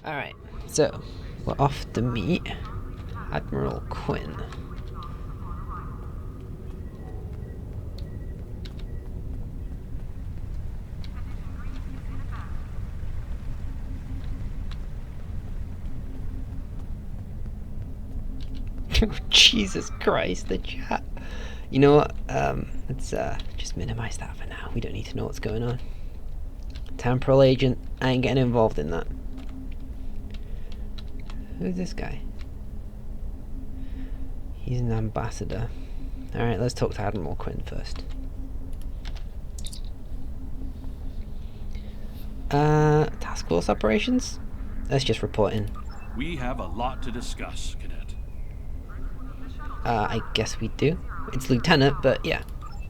Alright, so we're off to meet Admiral Quinn. Jesus Christ, the chat. You know what? Let's just minimize that for now. We don't need to know what's going on. Temporal agent, I ain't getting involved in that. Who's this guy? He's an ambassador. Alright, let's talk to Admiral Quinn first. Task force operations? Let's just report in. We have a lot to discuss, Cadet. I guess we do. It's Lieutenant, but yeah.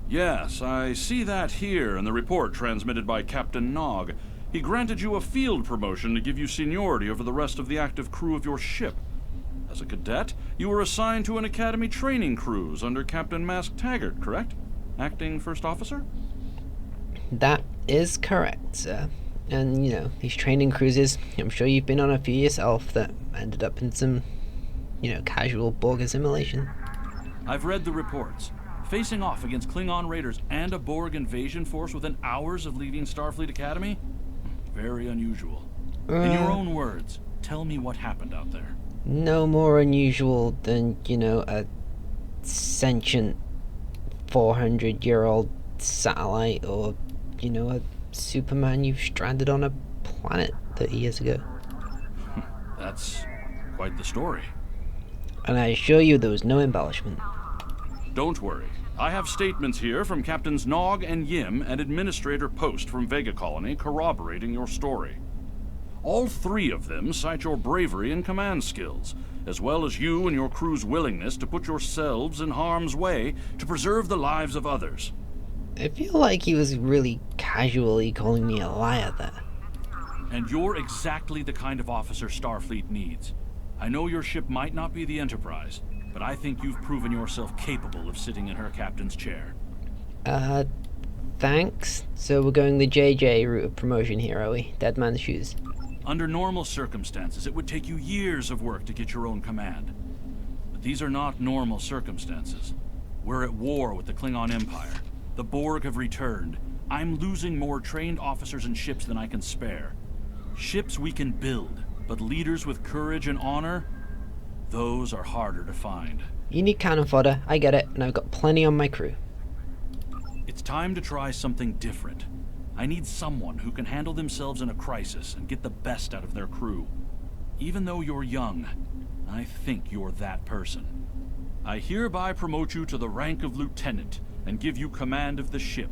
Yes, I see that here in the report transmitted by Captain Nog. He granted you a field promotion to give you seniority over the rest of the active crew of your ship. As a cadet, you were assigned to an academy training cruise under Captain Mask Taggart, correct? Acting first officer? That is correct, sir. And, you know, these training cruises, I'm sure you've been on a few yourself that ended up in some, casual Borg assimilation. I've read the reports. Facing off against Klingon raiders and a Borg invasion force within hours of leaving Starfleet Academy? Very unusual. In your own words, tell me what happened out there. No more unusual than, a sentient 400-year-old satellite or, a Superman you've stranded on a planet 30 years ago. That's quite the story. And I assure you there was no embellishment. Don't worry. I have statements here from Captains Nog and Yim and Administrator Post from Vega Colony corroborating your story. All three of them cite your bravery and command skills, as well as you and your crew's willingness to put yourselves in harm's way to preserve the lives of others. I feel like he was really casually calling me a liar there. And you're exactly the kind of officer Starfleet needs. I know your ship might not be the Enterprise, but I think you've proven yourself capable of sitting in her captain's chair. Thanks. So we're going the JJ route of promotion here, are we? Dead man's shoes. Under normal circumstances, it would take you years of work to get your own command. But these are not normal circumstances. We're at war with the Klingon Empire. The Borg have returned. I'm losing more trained officers and ships than I can spare. Ships we can build, but leaders with courage and honor, those are harder to find. You need cannon fodder, I get it, and I've got plenty on my crew. It's time to try something different. I need someone who can handle themselves in a crisis and get the best out of their crew. Even though you're young, I think you're that person. I hereby promote you to the rank of lieutenant and give you command of the ship.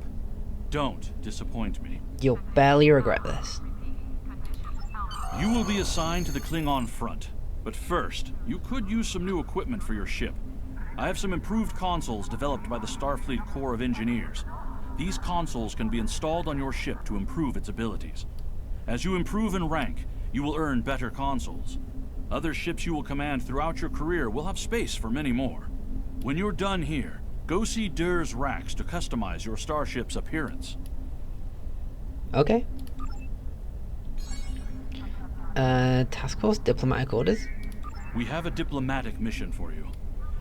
Don't disappoint me. You'll barely regret this. You will be assigned to the Klingon front. But first, you could use some new equipment for your ship. I have some improved consoles developed by the Starfleet Corps of Engineers. These consoles can be installed on your ship to improve its abilities. As you improve in rank, you will earn better consoles. Other ships you will command throughout your career will have space for many more. When you're done here, go see Dur's racks to customize your starship's appearance. Okay. Task Force diplomatic orders? We have a diplomatic mission for you.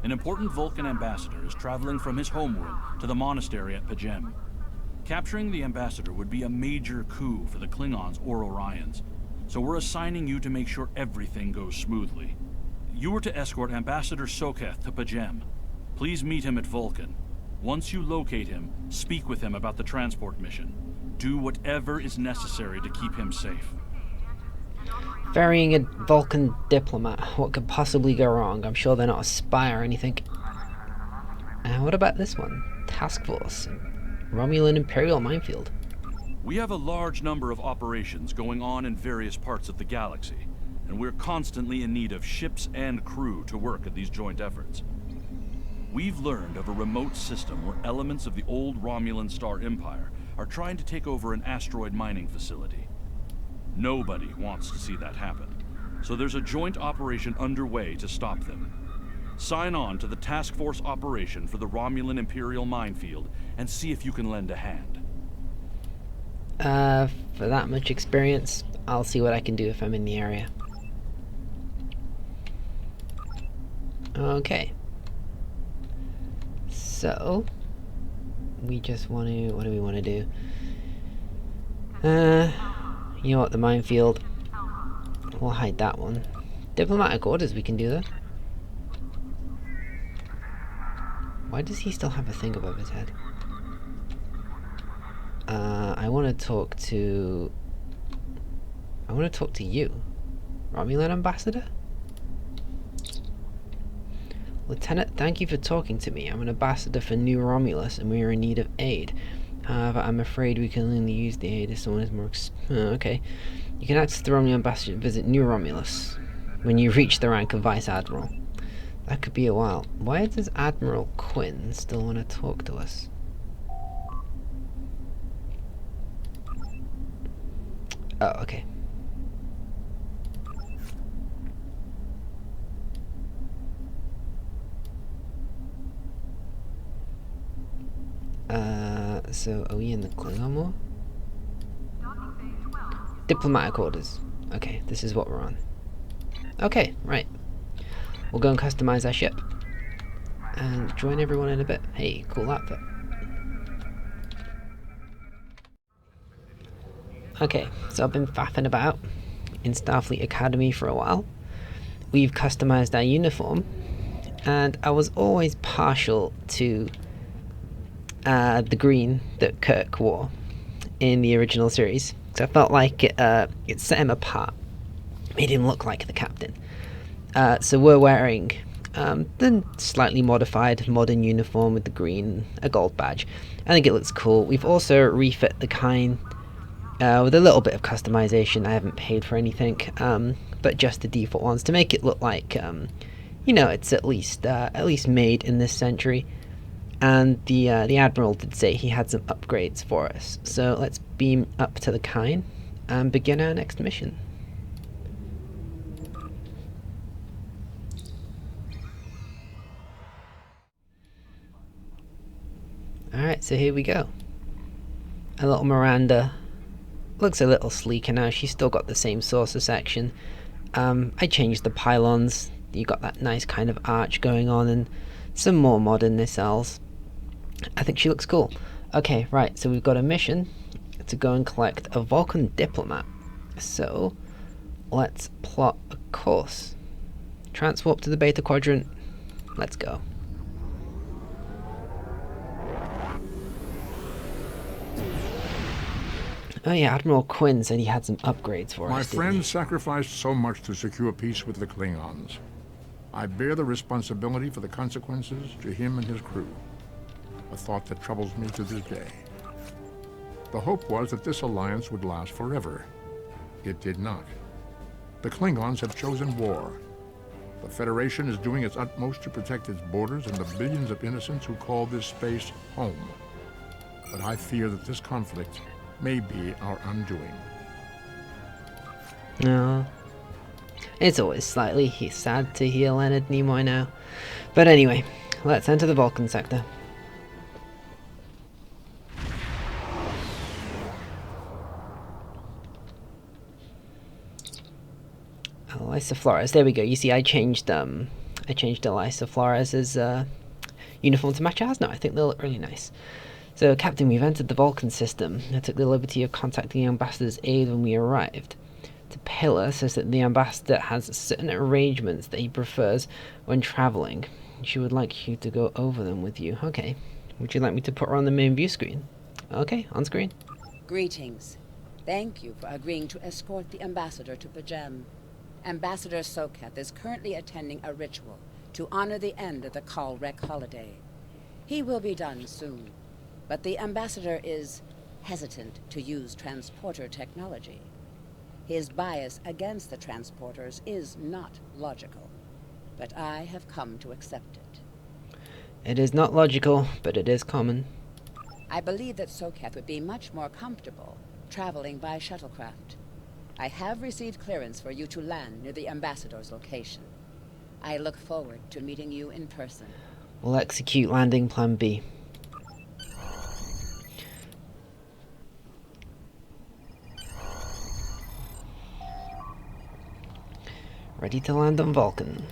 An important Vulcan ambassador is traveling from his homeworld to the monastery at Pajem. Capturing the ambassador would be a major coup for the Klingons or Orions, so we're assigning you to make sure everything goes smoothly. You are to escort Ambassador Soketh to Pajem. Please meet him at Vulcan. Once you locate him, speak with him about the transport mission. Do whatever is necessary to keep him safe. Ferrying a Vulcan diplomat. What could possibly go wrong? I'm sure they're not a spy or anything. What about this one? Task Force. Romulan Imperial Minefield. We have a large number of operations going on in various parts of the galaxy, and we're constantly in need of ships and crew to work at these joint efforts. We've learned of a remote system where elements of the old Romulan Star Empire are trying to take over an asteroid mining facility. Nobody wants to see that happen, so there's a joint operation underway to stop them. Sign on to the task force operation for the Romulan Imperial Minefield and see if you can lend a hand. For that much experience, I'll see what I can do if I'm in the area. Okay. So, we just want to... What do we want to do? You know what? The minefield. We'll hide that one. Diplomatic orders we can do though. Why does he still have a thing above his head? I want to talk to... I want to talk to you. Romulan Ambassador? Lieutenant, thank you for talking to me. I'm an ambassador for New Romulus, and we are in need of aid. However, I'm afraid we can only use the aid if someone is more okay. You can access the Romulan ambassador and visit New Romulus when you reach the rank of Vice Admiral. That could be a while. Why does Admiral Quinn still want to talk to us? Oh, okay. So are we in the Klingon War? Diplomatic orders. Okay, this is what we're on. Okay, right. We'll go and customize our ship. And join everyone in a bit. Hey, cool outfit. Okay, so I've been faffing about in Starfleet Academy for a while. We've customized our uniform. And I was always partial to the green that Kirk wore in the original series. So I felt like it set him apart, made him look like the captain. So we're wearing the slightly modified modern uniform with the green, a gold badge. I think it looks cool. We've also refit the Kine with a little bit of customization. I haven't paid for anything, but just the default ones to make it look like, you know, it's at least made in this century. And the Admiral did say he had some upgrades for us. So let's beam up to the Kine and begin our next mission. Alright, so here we go. A little Miranda. Looks a little sleeker now. She's still got the same saucer section. I changed the pylons. You got that nice kind of arch going on and some more modern nacelles. I think she looks cool. Okay, right, so we've got a mission to go and collect a Vulcan diplomat. So, let's plot a course. Transwarp to the Beta Quadrant. Let's go. Oh yeah, Admiral Quinn said he had some upgrades for us, My didn't friend he? sacrificed so much to secure peace with the Klingons. I bear the responsibility for the consequences to him and his crew. A thought that troubles me to this day. The hope was that this alliance would last forever. It did not. The Klingons have chosen war. The Federation is doing its utmost to protect its borders and the billions of innocents who call this space home. But I fear that this conflict may be our undoing. No. It's always slightly sad to hear Leonard Nimoy now. But anyway, let's enter the Vulcan sector. Elisa Flores, there we go. You see, I changed Elisa Flores's uniform to match ours now. I think they look really nice. So, Captain, we've entered the Vulcan system. I took the liberty of contacting the ambassador's aide when we arrived. Tailor says that the ambassador has certain arrangements that he prefers when traveling. She would like you to go over them with you. Okay. Would you like me to put her on the main view screen? Okay, on screen. Greetings. Thank you for agreeing to escort the ambassador to Pajem. Ambassador Soketh is currently attending a ritual to honor the end of the Kalrek holiday. He will be done soon, but the ambassador is hesitant to use transporter technology. His bias against the transporters is not logical, but I have come to accept it. It is not logical, but it is common. I believe that Soketh would be much more comfortable traveling by shuttlecraft. I have received clearance for you to land near the ambassador's location. I look forward to meeting you in person. We'll execute landing plan B. Ready to land on Vulcan.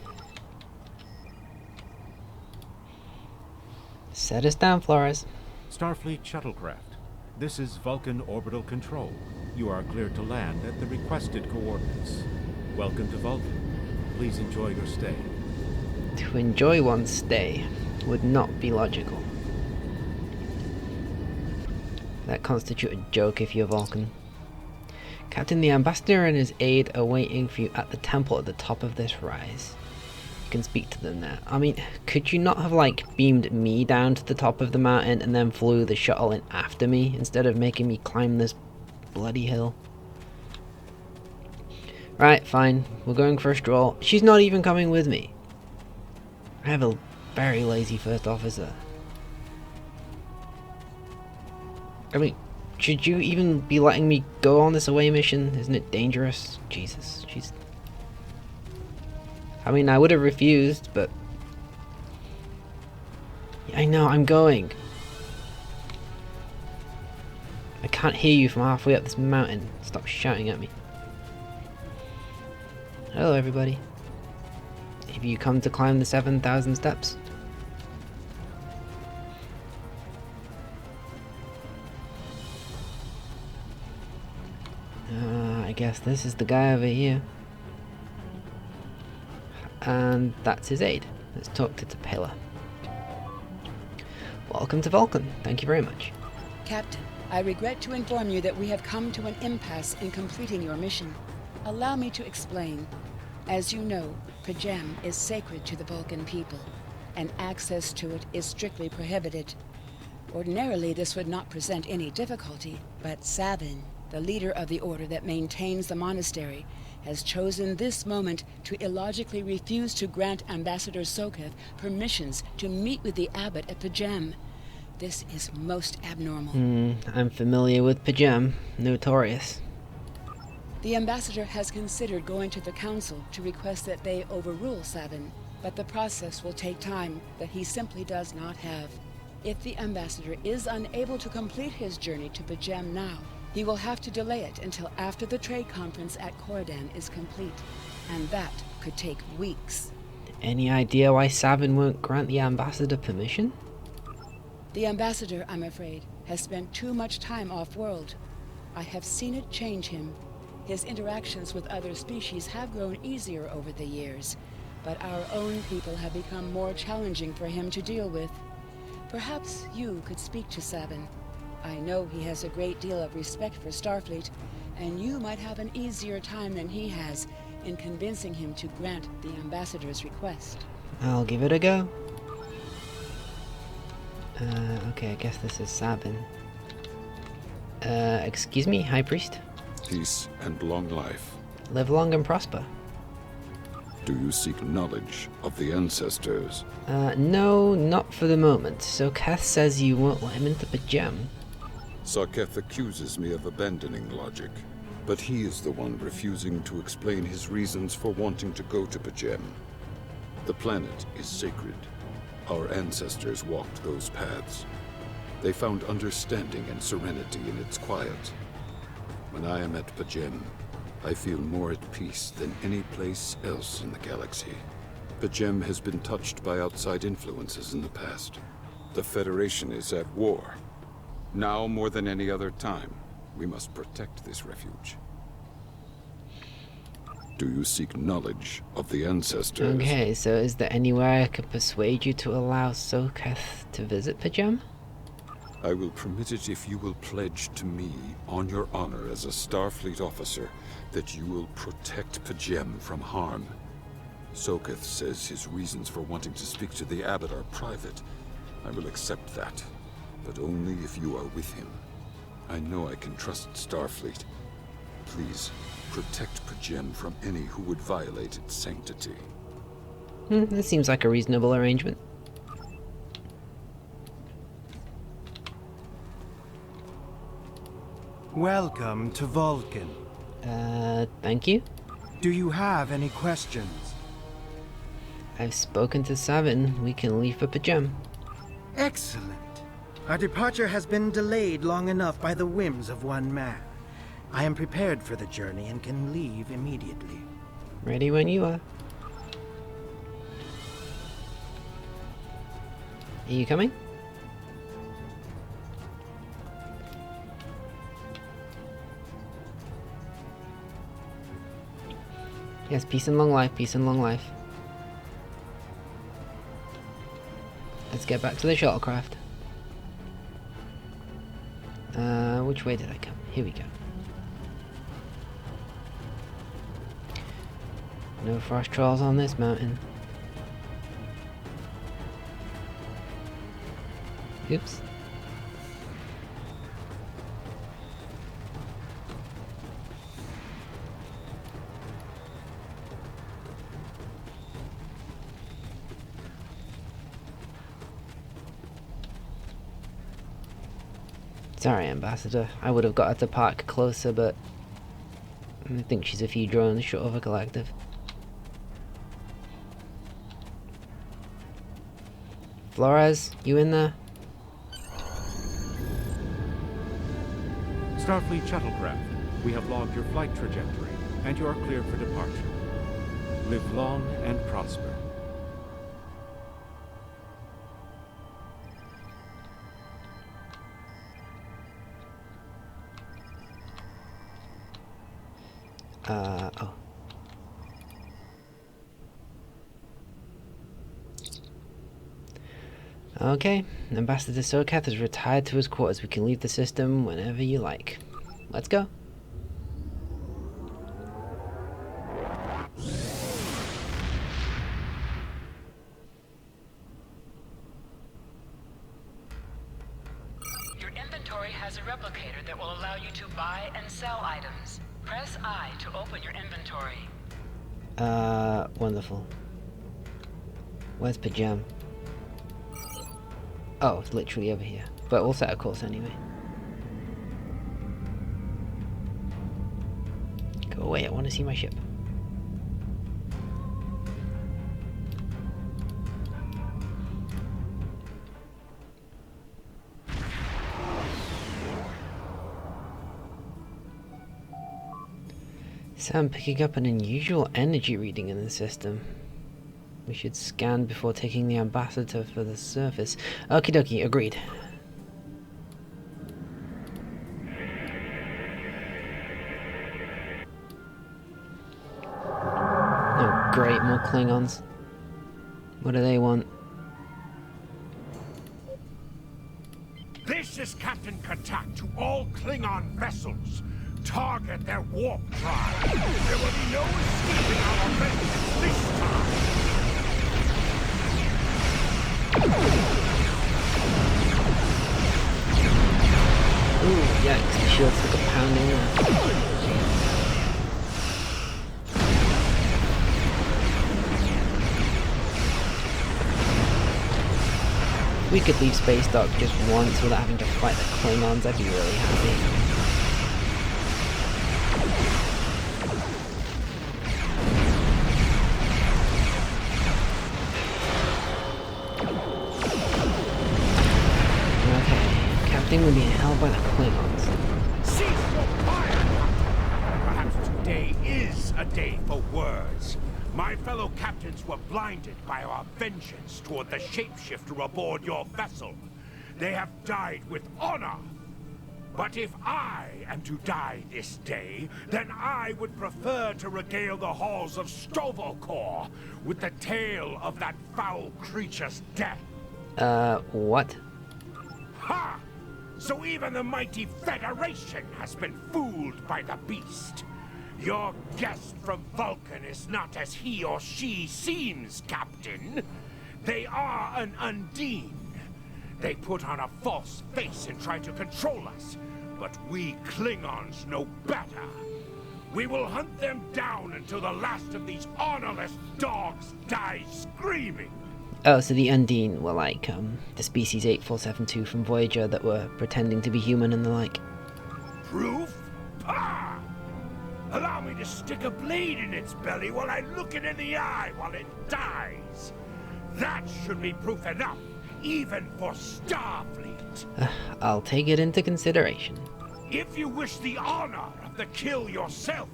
Set us down, Flores. Starfleet shuttlecraft. This is Vulcan Orbital Control. You are cleared to land at the requested coordinates. Welcome to Vulcan. Please enjoy your stay. To enjoy one's stay would not be logical. That constitutes a joke if you're Vulcan. Captain, the ambassador and his aide are waiting for you at the temple at the top of this rise. You can speak to them there. I mean, could you not have, like, beamed me down to the top of the mountain and then flew the shuttle in after me instead of making me climb this bloody hill? Right, fine. We're going for a stroll. She's not even coming with me. I have a very lazy first officer. I mean, should you even be letting me go on this away mission? Isn't it dangerous? Jesus, she's... I mean, I would have refused, but... Yeah, I know, I'm going. I can't hear you from halfway up this mountain. Stop shouting at me. Hello, everybody. Have you come to climb the 7,000 steps? I guess this is the guy over here. And that's his aide. Let's talk to Tailor. Welcome to Vulcan. Thank you very much. Captain, I regret to inform you that we have come to an impasse in completing your mission. Allow me to explain. As you know, Pajem is sacred to the Vulcan people, and access to it is strictly prohibited. Ordinarily, this would not present any difficulty, but Savin, the leader of the order that maintains the monastery, has chosen this moment to illogically refuse to grant Ambassador Soketh permissions to meet with the abbot at Pajem. This is most abnormal. I'm familiar with Pajem. Notorious. The ambassador has considered going to the council to request that they overrule Savin, but the process will take time that he simply does not have. If the ambassador is unable to complete his journey to Pajem now, he will have to delay it until after the trade conference at Cordan is complete, and that could take weeks. Any idea why Savin won't grant the ambassador permission? The ambassador, I'm afraid, has spent too much time off-world. I have seen it change him. His interactions with other species have grown easier over the years, but our own people have become more challenging for him to deal with. Perhaps you could speak to Savin. I know he has a great deal of respect for Starfleet, and you might have an easier time than he has in convincing him to grant the ambassador's request. I'll give it a go. Okay, I guess this is Savin. Excuse me, High Priest? Peace and long life. Live long and prosper. Do you seek knowledge of the ancestors? No, not for the moment. So Kath says you won't let him into Pajem. Sarketh accuses me of abandoning logic, but he is the one refusing to explain his reasons for wanting to go to Pajem. The planet is sacred. Our ancestors walked those paths. They found understanding and serenity in its quiet. When I am at Pajem, I feel more at peace than any place else in the galaxy. Pajem has been touched by outside influences in the past. The Federation is at war. Now more than any other time, we must protect this refuge. Do you seek knowledge of the ancestors? Okay, so is there any way I could persuade you to allow Soketh to visit Pajem? I will permit it if you will pledge to me, on your honor as a Starfleet officer, that you will protect Pajem from harm. Soketh says his reasons for wanting to speak to the abbot are private. I will accept that, but only if you are with him. I know I can trust Starfleet. Please, protect Pajem from any who would violate its sanctity. That seems like a reasonable arrangement. Welcome to Vulcan. Thank you. Do you have any questions? I've spoken to Savin. We can leave for Pajem. Excellent. Our departure has been delayed long enough by the whims of one man. I am prepared for the journey and can leave immediately. Ready when you are. Are you coming? Yes, peace and long life, peace and long life. Let's get back to the shuttlecraft. Which way did I come? Here we go. No frost trolls on this mountain. Oops. Sorry, Ambassador. I would have got her to park closer, but I think she's a few drones short of a collective. Flores, you in there? Starfleet shuttlecraft, we have logged your flight trajectory, and you are cleared for departure. Live long and prosper. Oh. Okay, Ambassador Sokath has retired to his quarters. We can leave the system whenever you like. Let's go. Your inventory has a replicator that will allow you to buy and sell items. Press I to open your inventory. Wonderful. Where's Pajam? Oh, it's literally over here. But we'll set a course anyway. Go away, I want to see my ship. So I'm picking up an unusual energy reading in the system. We should scan before taking the ambassador for the surface. Okie dokie, agreed. Oh great, more Klingons. What do they want? This is Captain Katak to all Klingon vessels. Target their warp drive. There will be no escaping our vengeance this time. Ooh, yikes, the shield took a pounding there. If we could leave Space Dock just once without having to fight the Klingons, I'd be really happy. We're being held by the Klingons. Cease your fire! Perhaps today is a day for words. My fellow captains were blinded by our vengeance toward the shapeshifter aboard your vessel. They have died with honor. But if I am to die this day, then I would prefer to regale the halls of Stovokor with the tale of that foul creature's death. What? Ha! So even the mighty Federation has been fooled by the beast. Your guest from Vulcan is not as he or she seems, Captain. They are an Undine. They put on a false face and try to control us, but we Klingons know better. We will hunt them down until the last of these honorless dogs dies screaming. Oh, so the Undine were like, the species 8472 from Voyager that were pretending to be human and the like. Proof? Pah! Allow me to stick a blade in its belly while I look it in the eye while it dies. That should be proof enough, even for Starfleet. I'll take it into consideration. If you wish the honor of the kill yourself,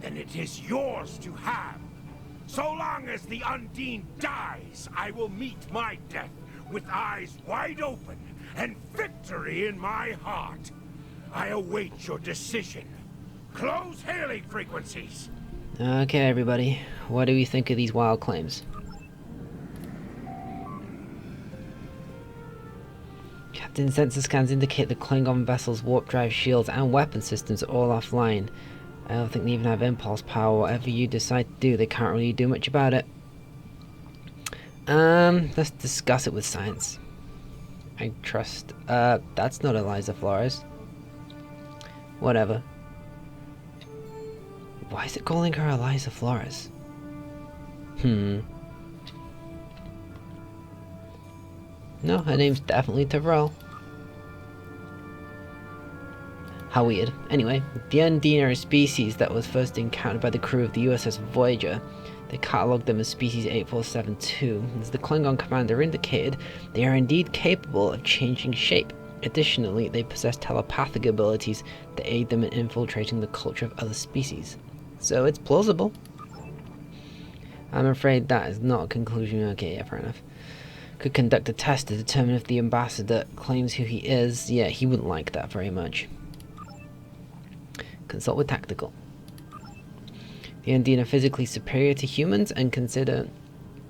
then it is yours to have. So long as the Undine dies, I will meet my death with eyes wide open and victory in my heart. I await your decision. Close hailing frequencies. Okay, everybody. What do we think of these wild claims? Captain, sensor scans indicate the Klingon vessel's warp drive shields and weapon systems are all offline. I don't think they even have impulse power. Whatever you decide to do, they can't really do much about it. Let's discuss it with science. I trust. That's not Eliza Flores. Whatever. Why is it calling her Eliza Flores? No, her name's definitely Tyrell. How weird. Anyway, the Undine are a species that was first encountered by the crew of the USS Voyager. They catalogued them as species 8472. As the Klingon commander indicated, they are indeed capable of changing shape. Additionally, they possess telepathic abilities that aid them in infiltrating the culture of other species. So it's plausible. I'm afraid that is not a conclusion. Okay, yeah, fair enough. Could conduct a test to determine if the ambassador claims who he is. Yeah, he wouldn't like that very much. Consult with tactical. The Undine are physically superior to humans and consider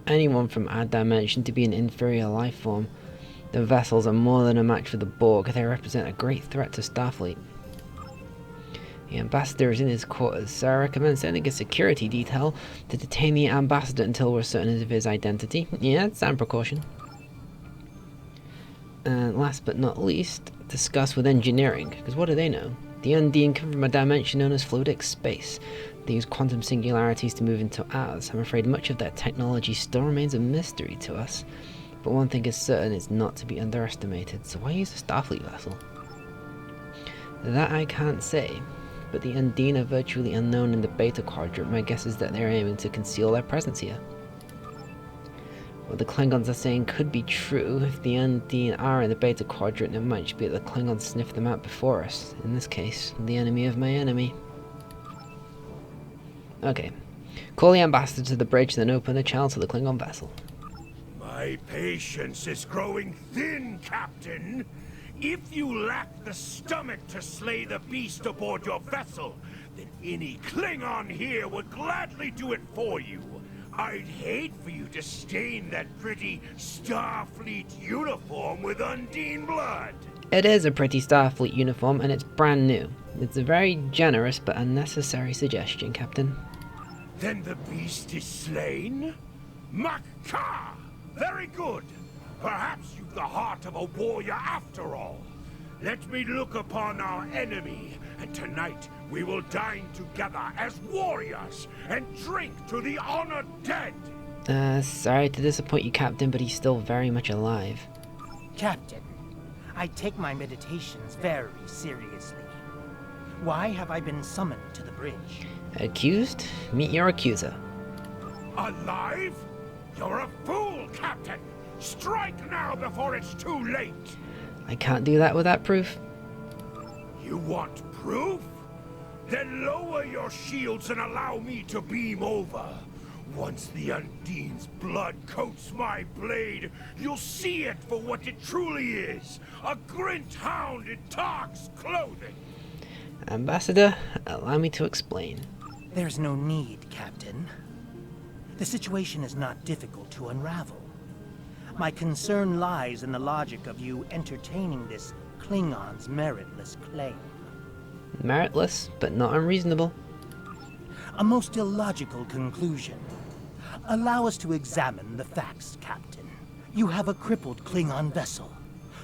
anyone from our dimension to be an inferior life form. The vessels are more than a match for the Borg. They represent a great threat to Starfleet. The ambassador is in his quarters, so I recommend sending a security detail to detain the ambassador until we're certain of his identity. Yeah, it's sound precaution. And last but not least, discuss with engineering, because what do they know? The Undine come from a dimension known as fluidic space. They use quantum singularities to move into ours. I'm afraid much of their technology still remains a mystery to us. But one thing is certain, it's not to be underestimated, so why use a Starfleet vessel? That I can't say, but the Undine are virtually unknown in the Beta Quadrant. My guess is that they're aiming to conceal their presence here. What the Klingons are saying could be true. If the Undine are in the Beta Quadrant, it might just be that the Klingons sniffed them out before us. In this case, the enemy of my enemy. Okay. Call the ambassador to the bridge, then open the channel to the Klingon vessel. My patience is growing thin, Captain. If you lack the stomach to slay the beast aboard your vessel, then any Klingon here would gladly do it for you. I'd hate for you to stain that pretty Starfleet uniform with Undine blood. It is a pretty Starfleet uniform, and it's brand new. It's a very generous but unnecessary suggestion, Captain. Then the beast is slain? Makar! Very good. Perhaps you've the heart of a warrior after all. Let me look upon our enemy, and tonight we will dine together as warriors and drink to the honored dead. Sorry to disappoint you, Captain, but he's still very much alive. Captain, I take my meditations very seriously. Why have I been summoned to the bridge? Accused? Meet your accuser. Alive? You're a fool, Captain! Strike now before it's too late! I can't do that without proof. You want proof? Then lower your shields and allow me to beam over. Once the Undine's blood coats my blade, you'll see it for what it truly is. A Grint hound in Tark's clothing. Ambassador, allow me to explain. There's no need, Captain. The situation is not difficult to unravel. My concern lies in the logic of you entertaining this Klingon's meritless claim. Meritless, but not unreasonable. A most illogical conclusion. Allow us to examine the facts, Captain. You have a crippled Klingon vessel,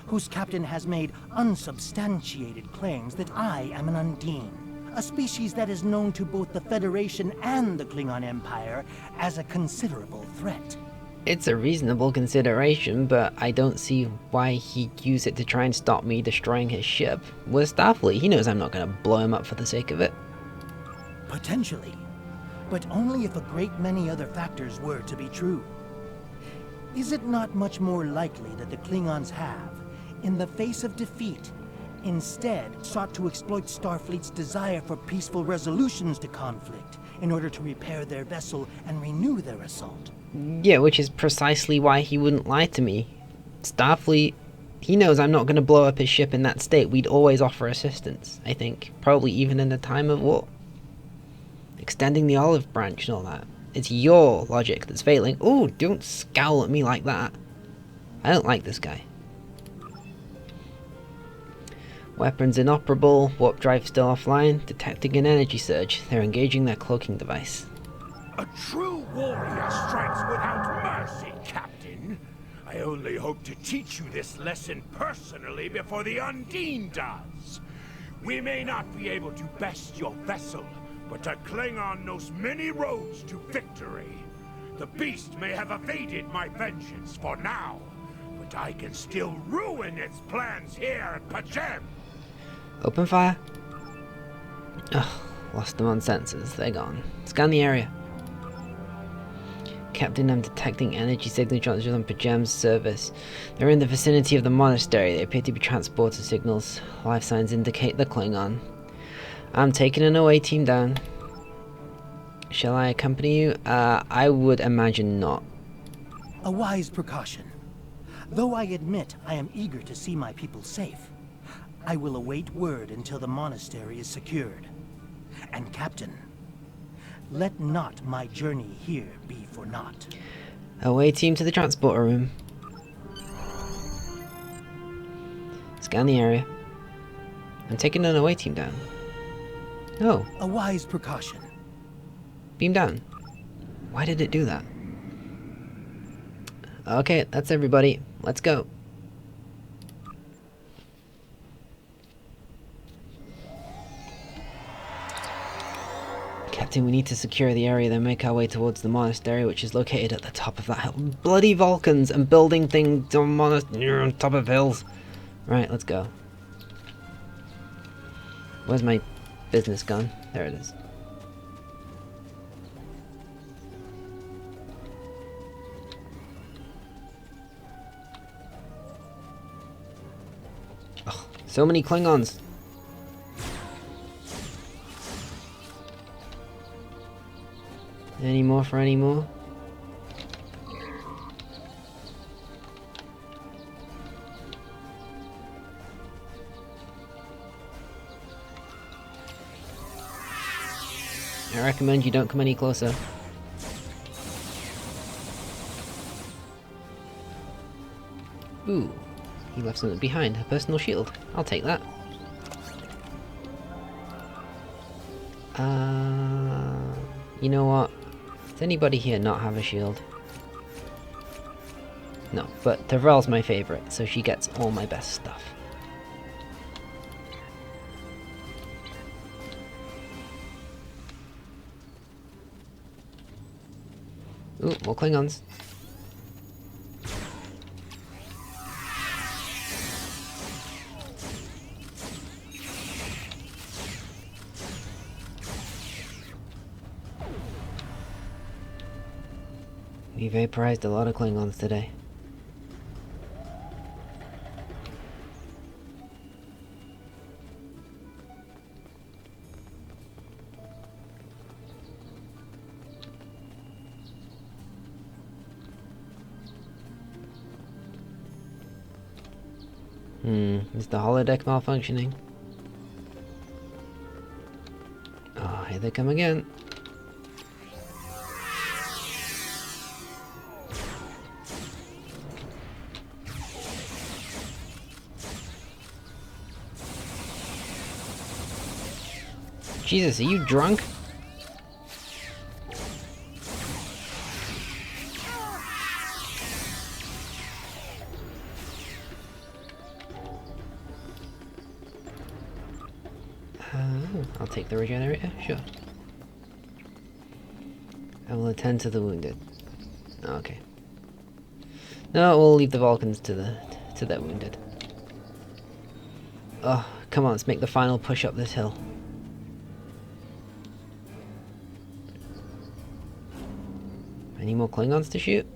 whose captain has made unsubstantiated claims that I am an Undine, a species that is known to both the Federation and the Klingon Empire as a considerable threat. It's a reasonable consideration, but I don't see why he'd use it to try and stop me destroying his ship. We're Starfleet, he knows I'm not going to blow him up for the sake of it. Potentially, but only if a great many other factors were to be true. Is it not much more likely that the Klingons have, in the face of defeat, instead sought to exploit Starfleet's desire for peaceful resolutions to conflict in order to repair their vessel and renew their assault? Yeah, which is precisely why he wouldn't lie to me. Starfleet, he knows I'm not going to blow up his ship in that state. We'd always offer assistance, I think. Probably even in a time of war. extending the olive branch and all that. It's your logic that's failing. Ooh, don't scowl at me like that. I don't like this guy. Weapons inoperable, warp drive still offline, detecting an energy surge. They're engaging their cloaking device. A true warrior strikes without mercy, Captain. I only hope to teach you this lesson personally before the Undine does. We may not be able to best your vessel, but a Klingon knows many roads to victory. The beast may have evaded my vengeance for now, but I can still ruin its plans here at Pajam. Open fire. Ugh, lost them on sensors. They're gone. Scan the area. Captain, I'm detecting energy signatures on Pajam's service. They're in the vicinity of the monastery. They appear to be transporter signals. Life signs indicate the Klingon. I'm taking an away team down. Shall I accompany you? I would imagine not. A wise precaution. Though I admit I am eager to see my people safe, I will await word until the monastery is secured. And Captain, let not my journey here be for naught. Away team to the transporter room. Scan the area. I'm taking an away team down. Oh, A wise precaution. beam down. Why did it do that? Okay, that's everybody. Let's go. Captain, we need to secure the area, then make our way towards the monastery, which is located at the top of that hill. Bloody Vulcans and building things on top of hills. Right, let's go. Where's my business gun? There it is. Oh, so many Klingons. Any more for any more? I recommend you don't come any closer. Ooh, he left something behind, a personal shield. I'll take that. You know what? Does anybody here not have a shield? No, but Tavrel's my favorite, so she gets all my best stuff. Ooh, more Klingons. We vaporized a lot of Klingons today. Is the holodeck malfunctioning? Oh, here they come again. Jesus, are you drunk? I'll take the regenerator, sure. I will attend to the wounded. Okay. No, we'll leave the Vulcans to their wounded. Oh, come on, let's make the final push up this hill. Any more Klingons to shoot?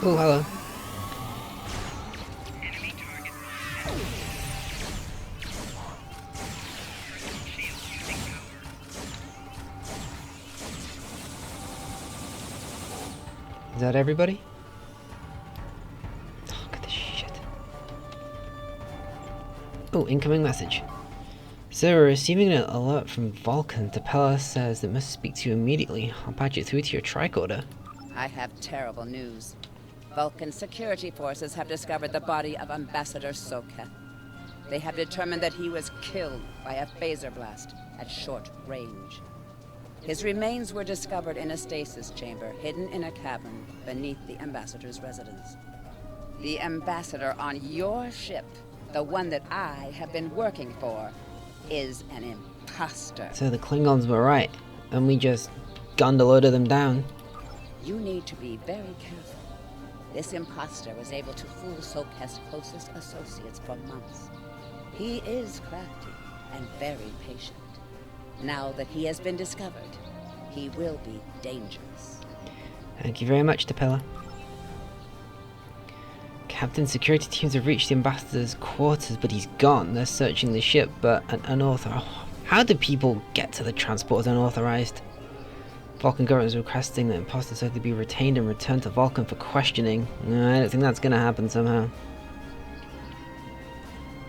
Oh, hello. Is that everybody? Oh, look at this shit. Oh, incoming message. So we're receiving an alert from Vulcan. Tapella says it must speak to you immediately. I'll patch it through to your tricorder. I have terrible news. Vulcan security forces have discovered the body of Ambassador Soketh. They have determined that he was killed by a phaser blast at short range. His remains were discovered in a stasis chamber hidden in a cavern beneath the Ambassador's residence. The Ambassador on your ship, the one that I have been working for, is an imposter. So the Klingons were right, and we just gunned a load of them down. You need to be very careful. This imposter was able to fool Soketh's closest associates for months. He is crafty and very patient. Now that he has been discovered, he will be dangerous. Thank you very much, Tapella. Captain, security teams have reached the Ambassador's quarters, but he's gone. They're searching the ship, but unauthorized. How do people get to the transporters unauthorized? Vulcan government is requesting that imposters have to be retained and returned to Vulcan for questioning. No, I don't think that's going to happen somehow.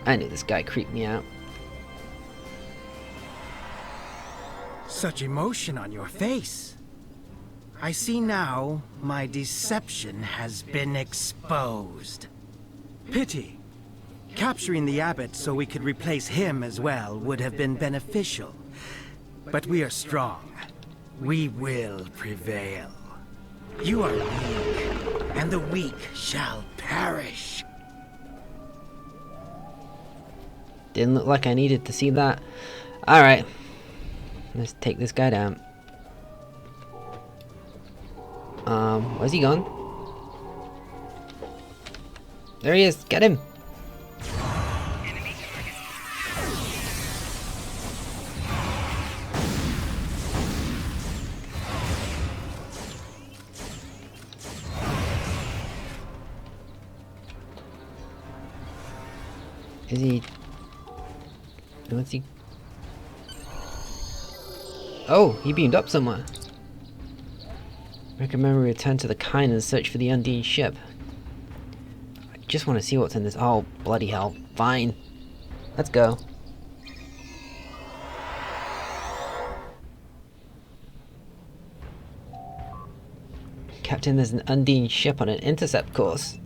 I knew this guy creeped me out. Such emotion on your face. I see now my deception has been exposed. Pity. Capturing the abbot so we could replace him as well would have been beneficial. But we are strong. We will prevail. You are weak, and the weak shall perish. Didn't look like I needed to see that. Alright. Let's take this guy down. Where's he gone? There he is. Get him. Is he... What's he... Oh, he beamed up somewhere. Recommend we return to the Kine and search for the Undine ship. I just want to see what's in this. Oh, bloody hell. Fine. Let's go. Captain, there's an Undine ship on an intercept course.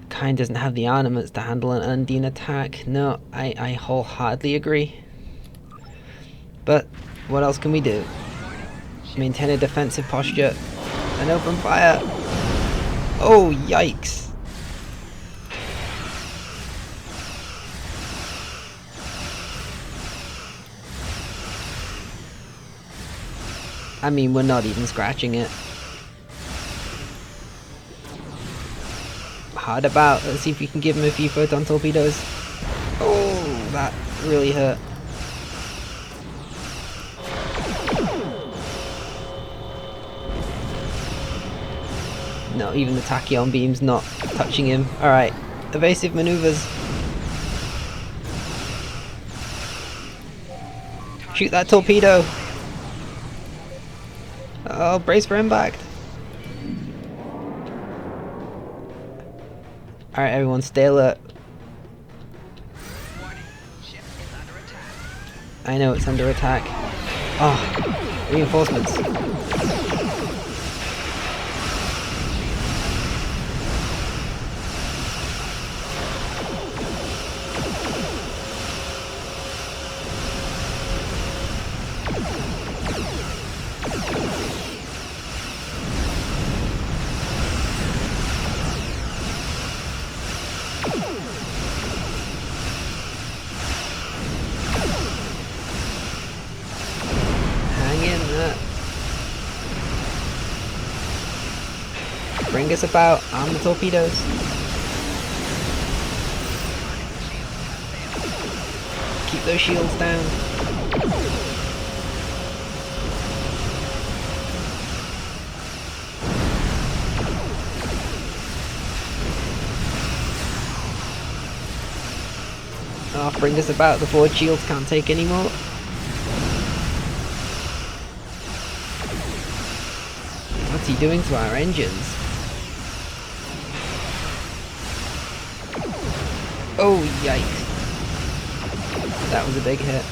Kine doesn't have the armaments to handle an Undine attack. No, I wholeheartedly agree. But what else can we do? Maintain a defensive posture and open fire. Oh, yikes. I mean, we're not even scratching it. Hard about. Let's see if we can give him a few photon torpedoes. Oh, that really hurt. No, even the tachyon beam's not touching him. Alright, evasive maneuvers. Shoot that torpedo! Oh, brace for impact! Alright everyone, stay alert. I know it's under attack. Oh, reinforcements. Bring us about, arm the torpedoes. Keep those shields down. Oh, bring us about, the forward shields can't take any more. What's he doing to our engines? Oh, yikes. That was a big hit.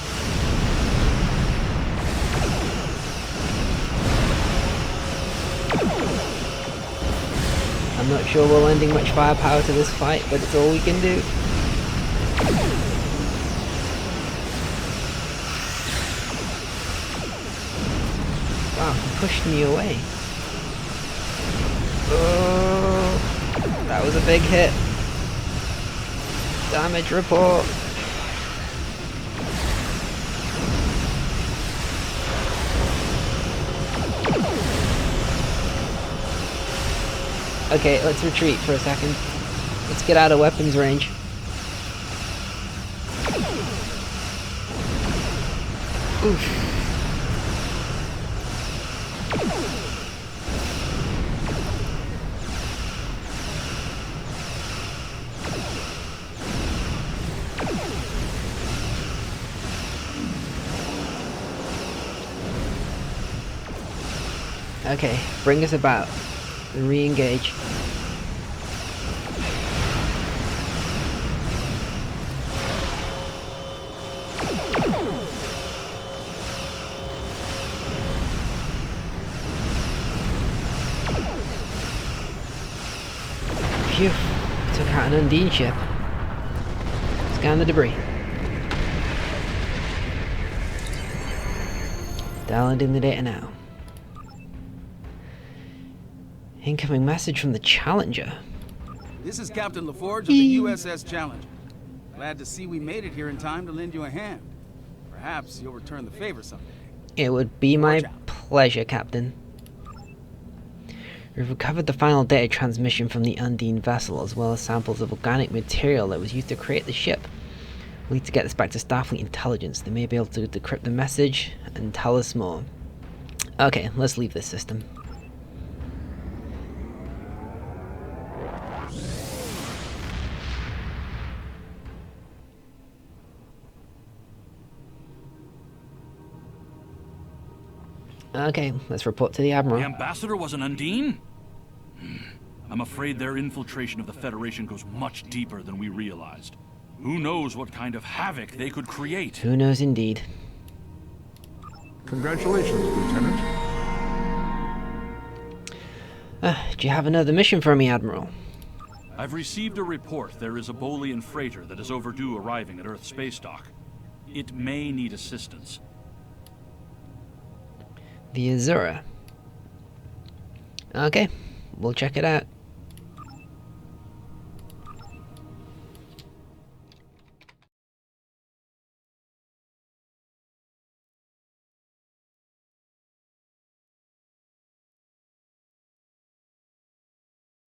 I'm not sure we're lending much firepower to this fight, but it's all we can do. Wow, he pushed me away. Oh, that was a big hit. Damage report. Okay, let's retreat for a second. Let's get out of weapons range. Oof. Okay, bring us about. Re-engage. Phew, took out an Undine ship. Scan the debris. Dialing in the data now. Incoming message from the Challenger. This is Captain LaForge of the USS Challenger. Glad to see we made it here in time to lend you a hand. Perhaps you'll return the favor someday. It would be my pleasure, Captain. We've recovered the final data transmission from the Undine vessel, as well as samples of organic material that was used to create the ship. We need to get this back to Starfleet Intelligence. They may be able to decrypt the message and tell us more. Okay, let's leave this system. Okay, let's report to the Admiral. The Ambassador was an Undine? I'm afraid their infiltration of the Federation goes much deeper than we realized. Who knows what kind of havoc they could create? Who knows indeed. Congratulations, Lieutenant. Do you have another mission for me, Admiral? I've received a report there is a Bolian freighter that is overdue arriving at Earth space dock. It may need assistance. The Azura. Okay, we'll check it out.